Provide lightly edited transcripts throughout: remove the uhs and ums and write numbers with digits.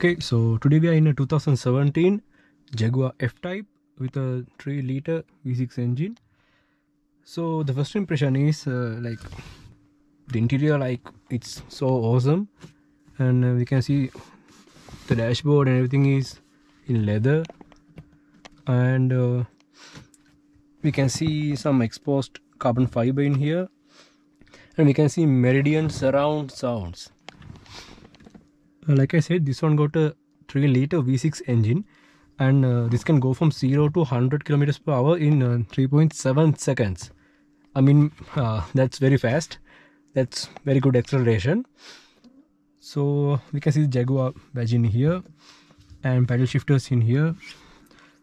Okay, so today we are in a 2017 Jaguar F-Type with a 3-liter V6 engine. So the first impression is like the interior, like it's so awesome, and we can see the dashboard and everything is in leather, and we can see some exposed carbon fiber in here, and we can see Meridian surround sounds. Like I said, this one got a 3-liter V6 engine, and this can go from 0 to 100 kilometers per hour in 3.7 seconds. I mean, that's very fast. That's very good acceleration. So we can see the Jaguar badge in here and paddle shifters in here.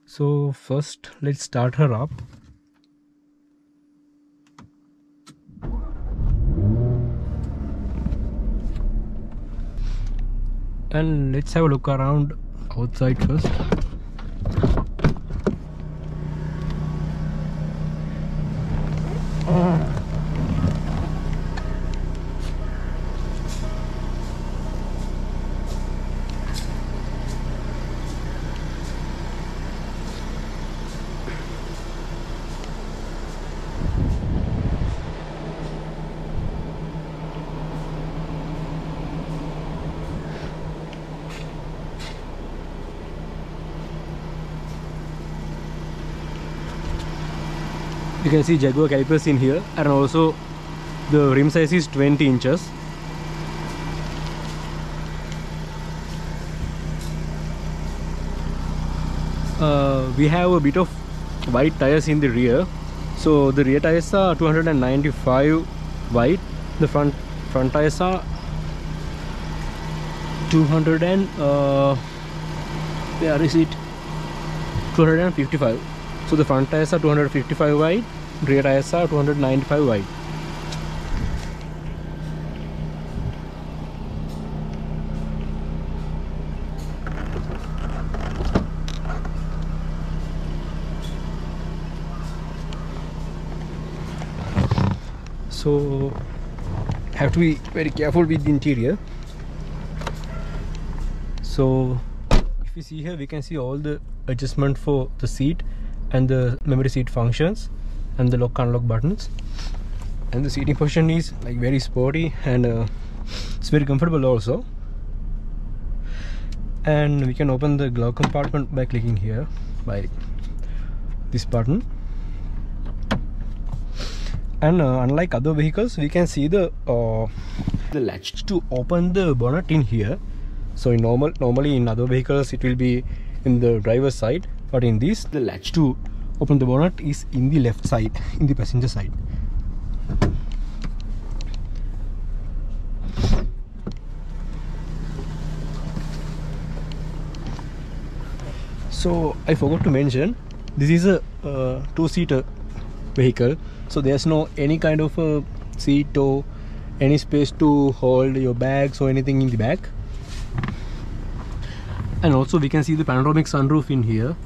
So first, let's start her up. And let's have a look around outside first. You can see Jaguar calipers in here, and also the rim size is 20 inches. We have a bit of wide tires in the rear. So the rear tires are 295 wide. The front tires are 200 and where is it? 255. So the front tires are 255 wide, rear tires are 295 wide. So have to be very careful with the interior. So if you see here, we can see all the adjustment for the seat and the memory seat functions and the lock unlock buttons, and the seating position is like very sporty, and it's very comfortable also. And we can open the glove compartment by clicking here by this button. And unlike other vehicles, we can see the latch to open the bonnet in here. So normally in other vehicles it will be in the driver's side, but in this, the latch to open the bonnet is in the left side, in the passenger side. So I forgot to mention, this is a 2-seater vehicle, so there's no any kind of a seat or any space to hold your bags or anything in the back. And also we can see the panoramic sunroof in here.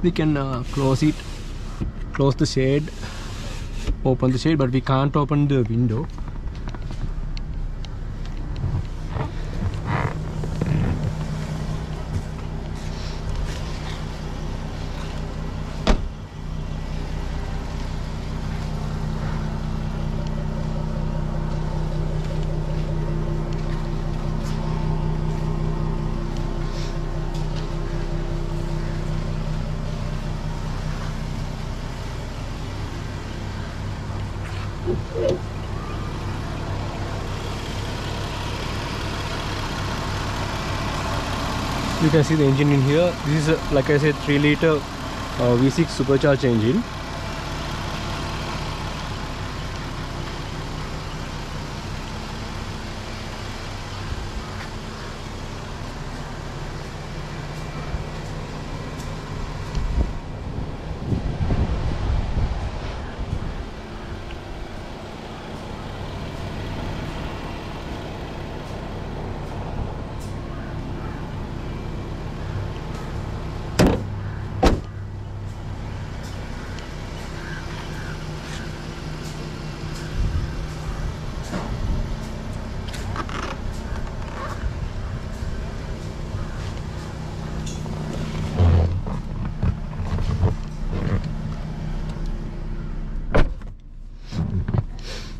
We can close it, close the shade, open the shade, but we can't open the window. You can see the engine in here. This is like I said, 3-liter V6 supercharged engine.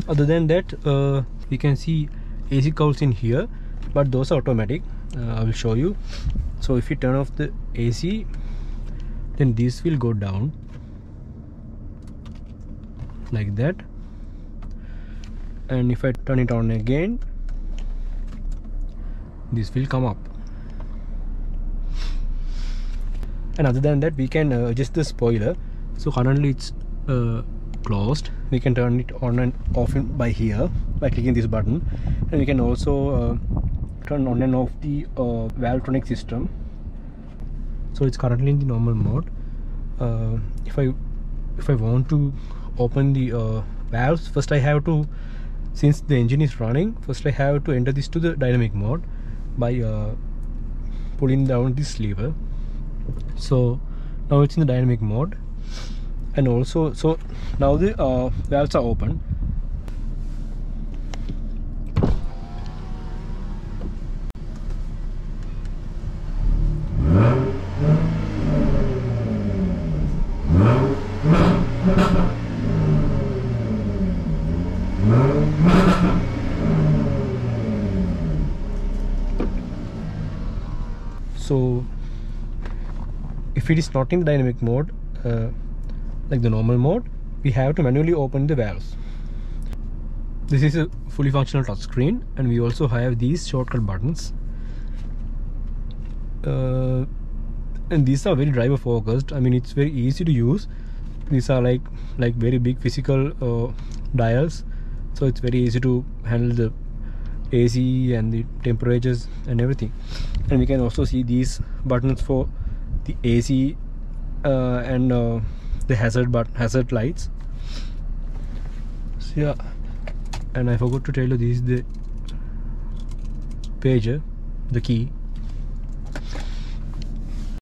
Other than that, we can see AC coils in here, but those are automatic. I will show you. So if you turn off the AC, then this will go down like that, and if I turn it on again, this will come up. And other than that, we can adjust the spoiler. So currently it's closed. We can turn it on and off by here by clicking this button, and we can also turn on and off the Valvetronic system. So it's currently in the normal mode. If I want to open the valves, first I have to, since the engine is running, first I have to enter this to the dynamic mode by pulling down this lever. So now it's in the dynamic mode, and also so now the valves are open. So if it is not in the dynamic mode, like the normal mode, we have to manually open the valves. This is a fully functional touchscreen, and we also have these shortcut buttons, and these are very driver focused. I mean, it's very easy to use. These are like very big physical dials, so it's very easy to handle the AC and the temperatures and everything. And we can also see these buttons for the AC and the hazard lights. So yeah, and I forgot to tell you, this is the pager, the key.